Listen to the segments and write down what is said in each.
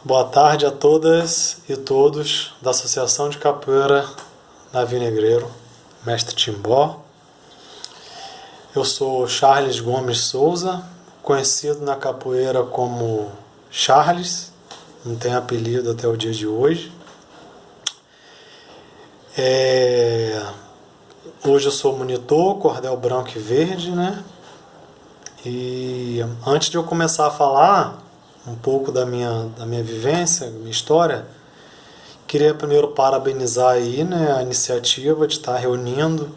Boa tarde a todas e todos da Associação de Capoeira Davi Negreiro, Mestre Timbó. Eu sou Charles Gomes Souza, conhecido na capoeira como Charles, não tenho apelido até o dia de hoje. Hoje eu sou monitor, cordel branco e verde, né? E antes de eu começar a falar um pouco da minha vivência, minha história, queria primeiro parabenizar aí, né, a iniciativa de estar reunindo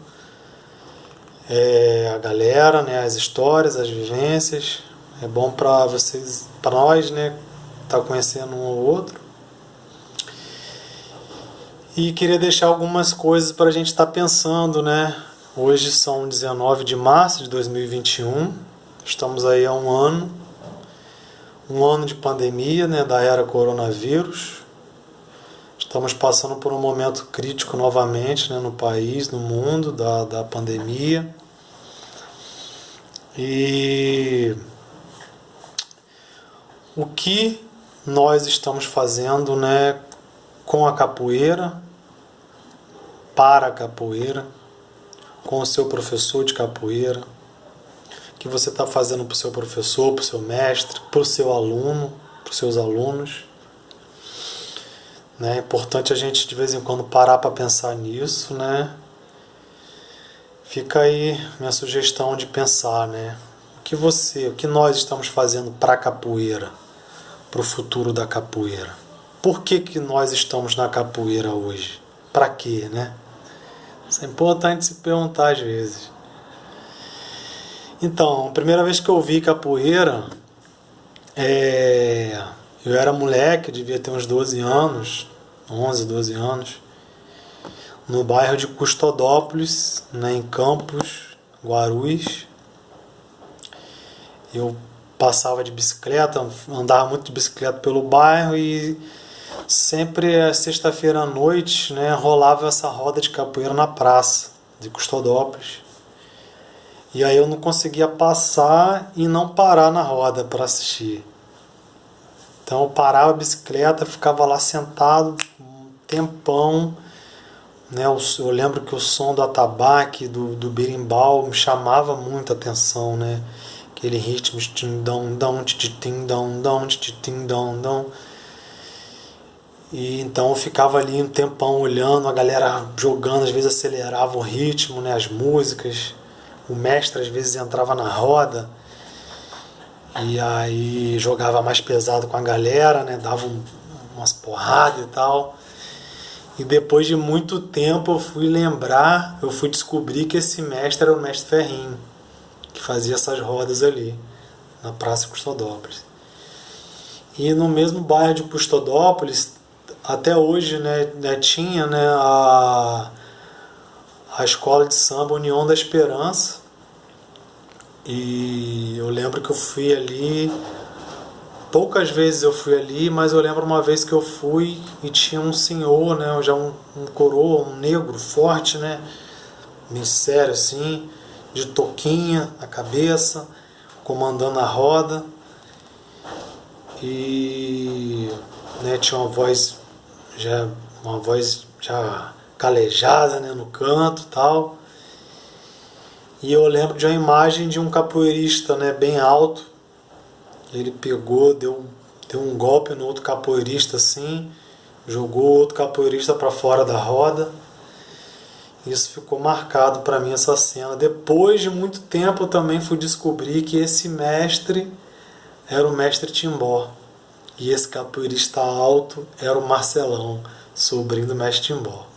a galera, né, as histórias, as vivências. É bom para vocês, para nós, né, estar conhecendo um ou outro. E queria deixar algumas coisas para a gente estar pensando, né? Hoje são 19 de março de 2021, estamos aí há um ano de pandemia, né, da era coronavírus. Estamos passando por um momento crítico novamente, né, no país, no mundo, da pandemia. E o que nós estamos fazendo, né, com a capoeira, para a capoeira, com o seu professor de capoeira, que você está fazendo para o seu professor, para o seu mestre, para o seu aluno, para os seus alunos. É importante a gente de vez em quando parar para pensar nisso, né? Fica aí minha sugestão de pensar, né? O que nós estamos fazendo para a capoeira, para o futuro da capoeira? Por que nós estamos na capoeira hoje? Para quê, né? Isso é importante se perguntar às vezes. Então, a primeira vez que eu vi capoeira, eu era moleque, devia ter uns 12 anos, 11, 12 anos, no bairro de Custodópolis, né, em Campos, Guarulhos. Eu passava de bicicleta, andava muito de bicicleta pelo bairro e sempre, sexta-feira à noite, né, rolava essa roda de capoeira na praça de Custodópolis. E aí eu não conseguia passar e não parar na roda para assistir. Então eu parava a bicicleta, ficava lá sentado um tempão, né? Eu lembro que o som do atabaque, do berimbau me chamava muito a atenção, né? Aquele ritmo e então eu ficava ali um tempão olhando, a galera jogando, às vezes acelerava o ritmo, né? As músicas. O mestre às vezes entrava na roda e aí jogava mais pesado com a galera, né? Dava umas porradas e tal. E depois de muito tempo eu fui descobrir que esse mestre era o mestre Ferrinho, que fazia essas rodas ali, na Praça Custodópolis. E no mesmo bairro de Custodópolis, até hoje, né, tinha, né, a escola de samba União da Esperança. E eu lembro que eu fui ali, poucas vezes eu fui ali, mas eu lembro uma vez que eu fui e tinha um senhor, né, já um coroa, um negro forte, né, bem sério assim, de touquinha na cabeça, comandando a roda. E, né, tinha uma voz já calejada, né, no canto e tal. E eu lembro de uma imagem de um capoeirista, né, bem alto. Ele pegou, deu um golpe no outro capoeirista assim, jogou o outro capoeirista para fora da roda. Isso ficou marcado para mim, essa cena. Depois de muito tempo eu também fui descobrir que esse mestre era o mestre Timbó. E esse capoeirista alto era o Marcelão, sobrinho do mestre Timbó.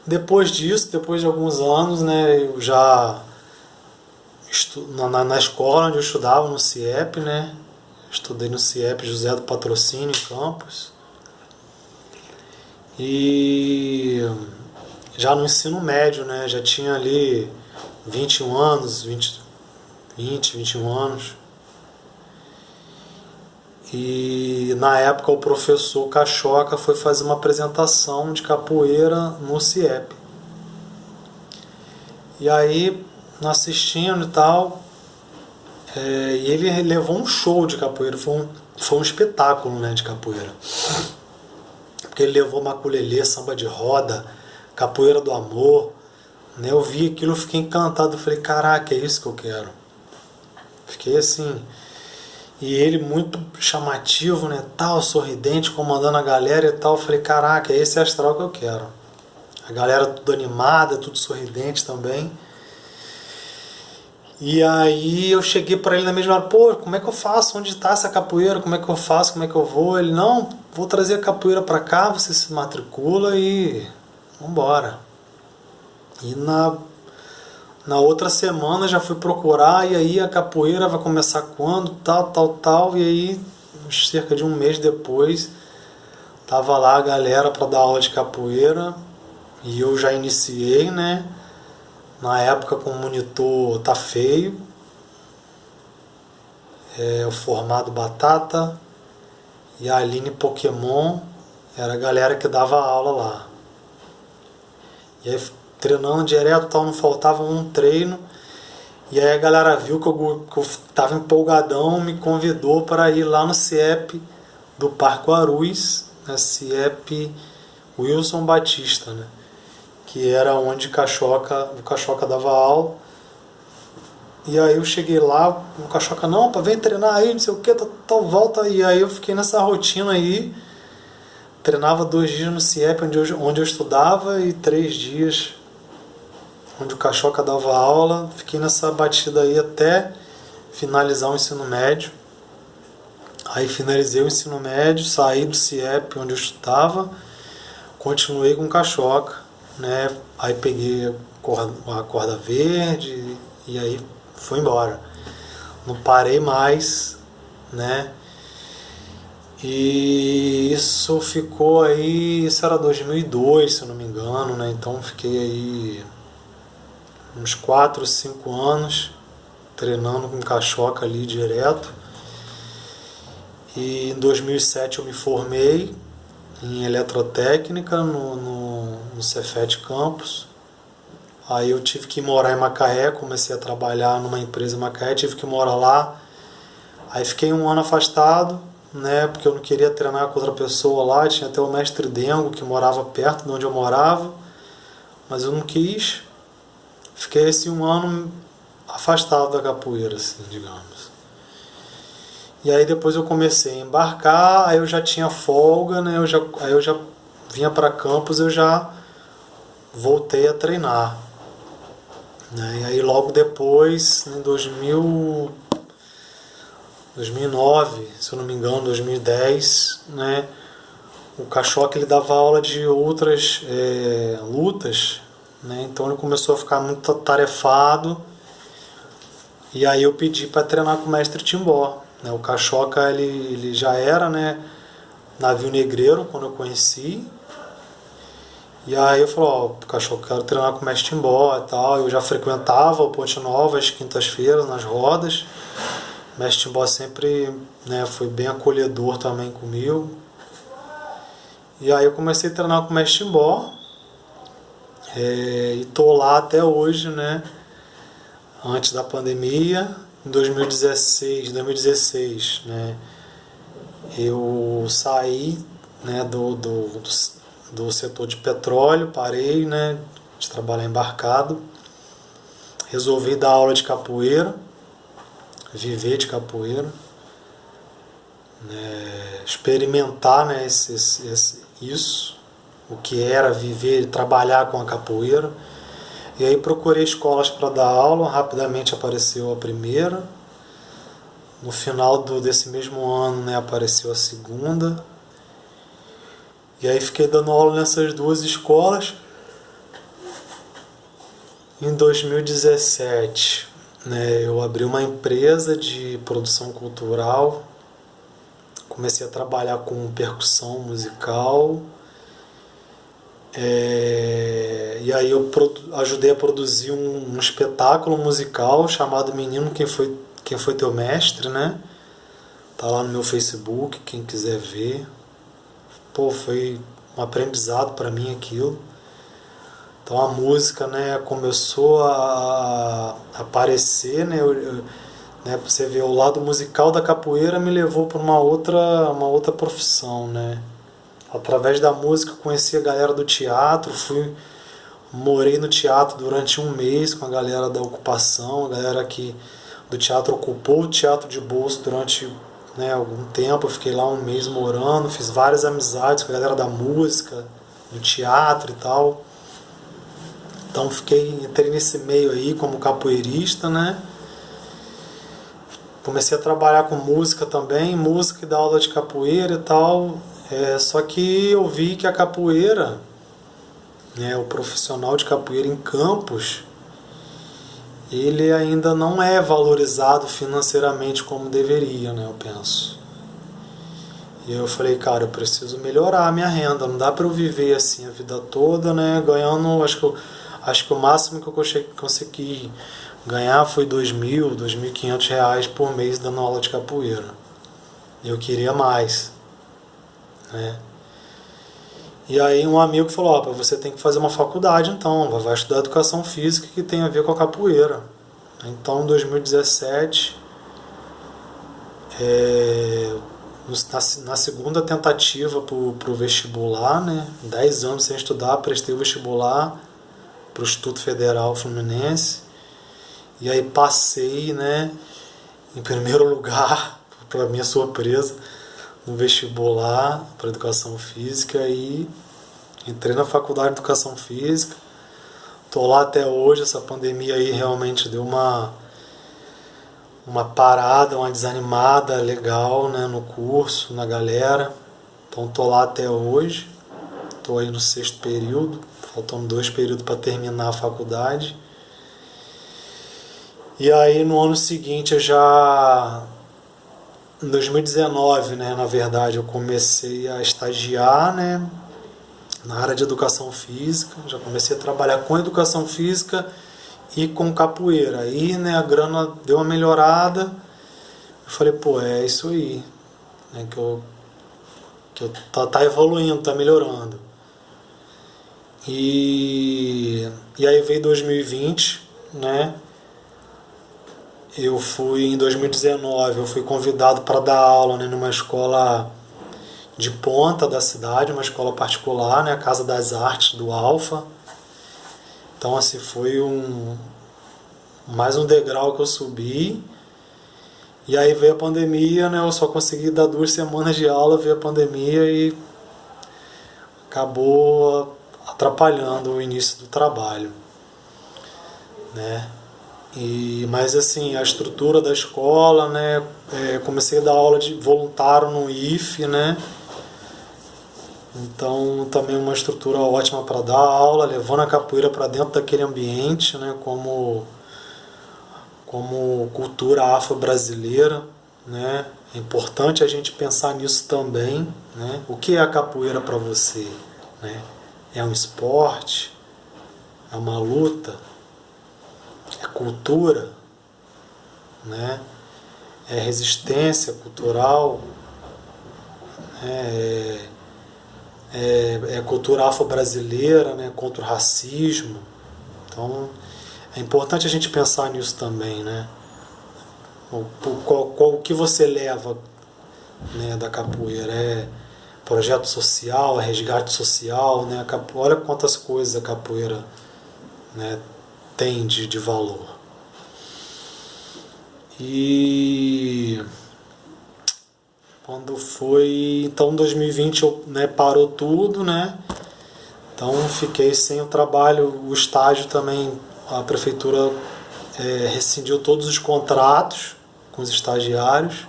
Depois disso, depois de alguns anos, né, eu já na escola onde eu estudava, no CIEP, né, estudei no CIEP José do Patrocínio, em Campos. E já no ensino médio, né, já tinha ali 21 anos, 21 anos. E na época o professor Cachoca foi fazer uma apresentação de capoeira no CIEP. E aí, assistindo e tal, E ele levou um show de capoeira, foi um espetáculo, né, de capoeira. Porque ele levou maculelê, samba de roda, capoeira do amor, né? Eu vi aquilo, eu fiquei encantado, eu falei, caraca, é isso que eu quero. Fiquei assim, e ele muito chamativo, né, tal, sorridente, comandando a galera e tal, eu falei, caraca, é esse astral que eu quero. A galera tudo animada, tudo sorridente também. E aí eu cheguei para ele na mesma hora, pô, como é que eu faço? Onde está essa capoeira? Como é que eu faço? Como é que eu vou? Ele, não, vou trazer a capoeira para cá, você se matricula e vambora. E na outra semana já fui procurar, e aí a capoeira vai começar quando? Tal. E aí, cerca de um mês depois, tava lá a galera para dar aula de capoeira, e eu já iniciei, né? Na época com o monitor Tá Feio, o Formado Batata e a Aline Pokémon, era a galera que dava aula lá. E aí treinando direto, tal, não faltava um treino. E aí a galera viu que eu tava empolgadão, me convidou para ir lá no CIEP do Parque Guarulhos, né, CIEP Wilson Batista, né? Que era onde o Cachoca dava aula. E aí eu cheguei lá, o Cachoca, não, vem treinar aí, não sei o que, tal, volta. E aí eu fiquei nessa rotina aí, treinava 2 dias no CIEP, onde eu estudava, e 3 dias onde o Cachoca dava aula. Fiquei nessa batida aí até finalizar o ensino médio. Aí finalizei o ensino médio, saí do CIEP onde eu estudava, continuei com o Cachoca, né? Aí peguei a corda verde e aí fui embora. Não parei mais, né? E isso ficou aí, isso era 2002, se eu não me engano, né? Então fiquei aí uns 4, 5 anos treinando com Cachoca ali direto. E em 2007 eu me formei em eletrotécnica no Cefet Campus. Aí eu tive que morar em Macaé, comecei a trabalhar numa empresa em Macaé, tive que morar lá. Aí fiquei um ano afastado, né, porque eu não queria treinar com outra pessoa lá. Tinha até o mestre Dengo que morava perto de onde eu morava, mas eu não quis. Fiquei esse um ano afastado da capoeira, assim, digamos. E aí depois eu comecei a embarcar, aí eu já tinha folga, né? Aí eu já vinha para Campos, eu já voltei a treinar. Né? E aí logo depois, em 2009, se eu não me engano, 2010, né? O Cachoca ele dava aula de outras lutas, né? Então ele começou a ficar muito atarefado. E aí eu pedi para treinar com o mestre Timbó. O Cachoca ele já era, né, navio negreiro quando eu conheci. E aí eu falei, ó, Cachoca, quero treinar com o mestre Timbó e tal. Eu já frequentava o Ponte Nova às quintas-feiras nas rodas. O mestre Timbó sempre, né, foi bem acolhedor também comigo. E aí eu comecei a treinar com o mestre Timbó. E tô lá até hoje, né, antes da pandemia. Em 2016, né, eu saí, né, do setor de petróleo, parei, né, de trabalhar embarcado, resolvi dar aula de capoeira, viver de capoeira, né, experimentar, né, isso, o que era viver e trabalhar com a capoeira. E aí procurei escolas para dar aula, rapidamente apareceu a primeira. No final desse mesmo ano, né, apareceu a segunda. E aí fiquei dando aula nessas 2 escolas. Em 2017, né, eu abri uma empresa de produção cultural. Comecei a trabalhar com percussão musical. E aí eu ajudei a produzir um espetáculo musical chamado Menino Quem Foi Teu Mestre, né? Tá lá no meu Facebook, quem quiser ver. Pô, foi um aprendizado para mim aquilo. Então a música, né, começou a aparecer, né? né? Pra você ver, o lado musical da capoeira me levou para uma outra profissão, né? Através da música conheci a galera do teatro, morei no teatro durante um mês com a galera da ocupação, a galera que do teatro ocupou o teatro de bolso durante, né, algum tempo. Eu fiquei lá um mês morando, fiz várias amizades com a galera da música, do teatro e tal. Então entrei nesse meio aí como capoeirista, né? Comecei a trabalhar com música também, música e dar aula de capoeira e tal. Só que eu vi que a capoeira, né, o profissional de capoeira em Campos, ele ainda não é valorizado financeiramente como deveria, né, eu penso. E eu falei, cara, eu preciso melhorar a minha renda, não dá para eu viver assim a vida toda, né, ganhando, acho que o máximo que eu consegui ganhar foi R$ 2.000, R$ 2.500 por mês dando aula de capoeira. E eu queria mais, né? E aí um amigo falou, ó, você tem que fazer uma faculdade então, vai estudar educação física que tem a ver com a capoeira. Então em 2017, na segunda tentativa pro vestibular, né, 10 anos sem estudar, prestei o vestibular pro Instituto Federal Fluminense, e aí passei, né, em primeiro lugar, para minha surpresa, no vestibular para educação física, e entrei na faculdade de educação física. Tô lá até hoje. Essa pandemia aí realmente deu uma parada, uma desanimada legal, né, no curso, na galera. Então tô lá até hoje. Tô aí no 6º período, faltando 2 períodos para terminar a faculdade. E aí no ano seguinte em 2019, né, na verdade, eu comecei a estagiar, né, na área de educação física. Já comecei a trabalhar com educação física e com capoeira. Aí, né, a grana deu uma melhorada. Eu falei, pô, é isso aí, né, tá evoluindo, tá melhorando. E aí veio 2020, né? Em 2019, eu fui convidado para dar aula, né, numa escola de ponta da cidade, uma escola particular, né, a Casa das Artes do Alfa. Então, assim, foi mais um degrau que eu subi. E aí veio a pandemia, né, eu só consegui dar 2 semanas de aula, veio a pandemia e acabou atrapalhando o início do trabalho, né? Mas assim, a estrutura da escola, né, comecei a dar aula de voluntário no IFE, né? Então também uma estrutura ótima para dar aula, levando a capoeira para dentro daquele ambiente, né, como cultura afro-brasileira, né? É importante a gente pensar nisso também, né? O que é a capoeira para você, né? É um esporte? É uma luta? É cultura, né? É resistência cultural, né? É cultura afro-brasileira, né? Contra o racismo. Então é importante a gente pensar nisso também, né? O que você leva, né, da capoeira? É projeto social, é resgate social, né? Olha quantas coisas a capoeira, né, tem de valor. E quando foi, então 2020, né, parou tudo, né? Então fiquei sem o trabalho, o estágio também, a prefeitura rescindiu todos os contratos com os estagiários.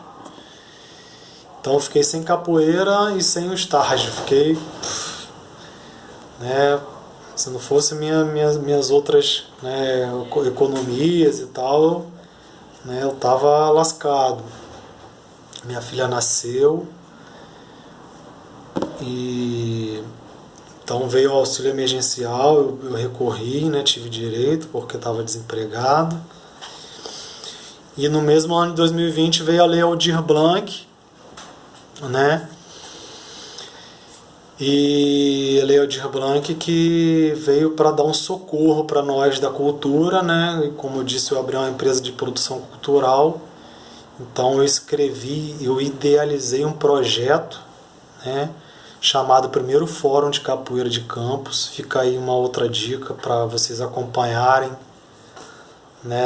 Então eu fiquei sem capoeira e sem o estágio. Fiquei, né, se não fosse minhas outras, né, economias e tal, né, eu tava lascado. Minha filha nasceu e então veio o auxílio emergencial, eu recorri, né, tive direito porque estava desempregado. E no mesmo ano de 2020 veio a Lei Aldir Blanc, né? E a Lei Aldir Blanc que veio para dar um socorro para nós da cultura, né? E como eu disse, eu abri uma empresa de produção cultural Então eu idealizei um projeto, né, chamado Primeiro Fórum de Capoeira de Campos. Fica aí uma outra dica para vocês acompanharem, né?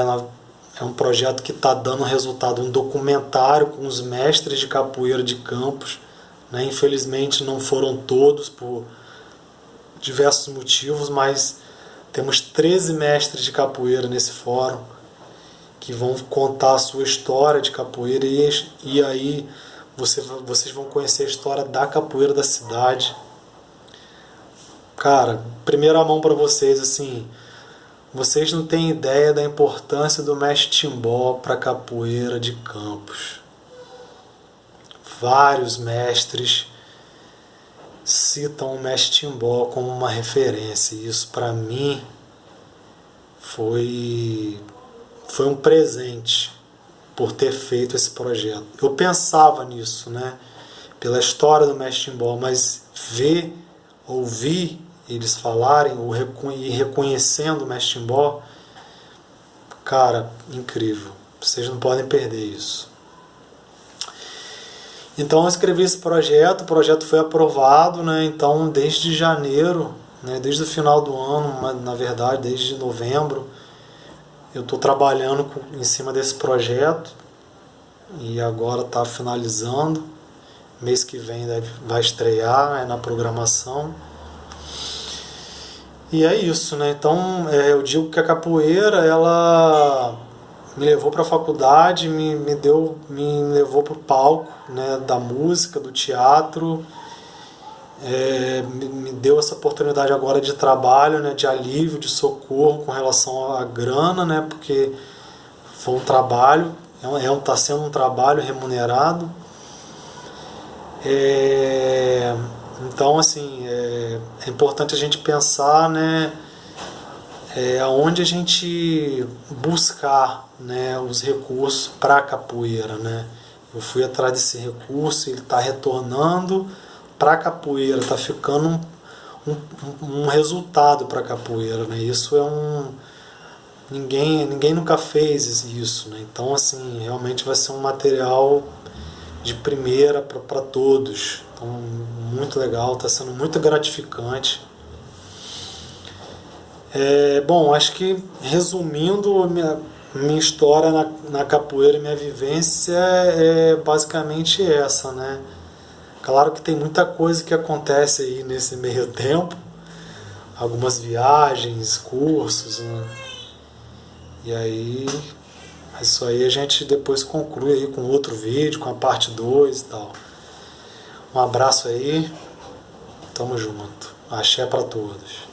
É um projeto que está dando resultado, um documentário com os mestres de capoeira de Campos, né? Infelizmente não foram todos por diversos motivos, mas temos 13 mestres de capoeira nesse fórum que vão contar a sua história de capoeira e aí vocês vão conhecer a história da capoeira da cidade. Cara, primeira mão para vocês, assim, vocês não têm ideia da importância do mestre Timbó para a capoeira de Campos. Vários mestres citam o mestre Timbó como uma referência, e isso para mim foi um presente por ter feito esse projeto. Eu pensava nisso, né, pela história do mestre Timbó, mas ouvir eles falarem e reconhecendo o mestre Timbó, cara, incrível. Vocês não podem perder isso. Então eu escrevi esse projeto, o projeto foi aprovado, né? Então desde janeiro, né, desde o final do ano, na verdade desde novembro, eu estou trabalhando em cima desse projeto e agora está finalizando. Mês que vem vai estrear, na programação. E é isso, né? Então eu digo que a capoeira, ela me levou para a faculdade, me levou para o palco, né, da música, do teatro, me deu essa oportunidade agora de trabalho, né, de alívio, de socorro com relação à grana, né, porque foi um trabalho, está sendo um trabalho remunerado. Então, assim, é importante a gente pensar, né, aonde a gente buscar, né, os recursos para a capoeira, né. Eu fui atrás desse recurso, ele está retornando para a capoeira, está ficando um resultado para a capoeira, né. Isso ninguém nunca fez isso, né. Então, assim, realmente vai ser um material de primeira para todos. Então, muito legal, está sendo muito gratificante. Bom, acho que resumindo minha história na capoeira e minha vivência é basicamente essa, né? Claro que tem muita coisa que acontece aí nesse meio tempo, algumas viagens, cursos, né? E aí, isso aí a gente depois conclui aí com outro vídeo, com a parte 2 e tal. Um abraço aí, tamo junto. Axé pra todos.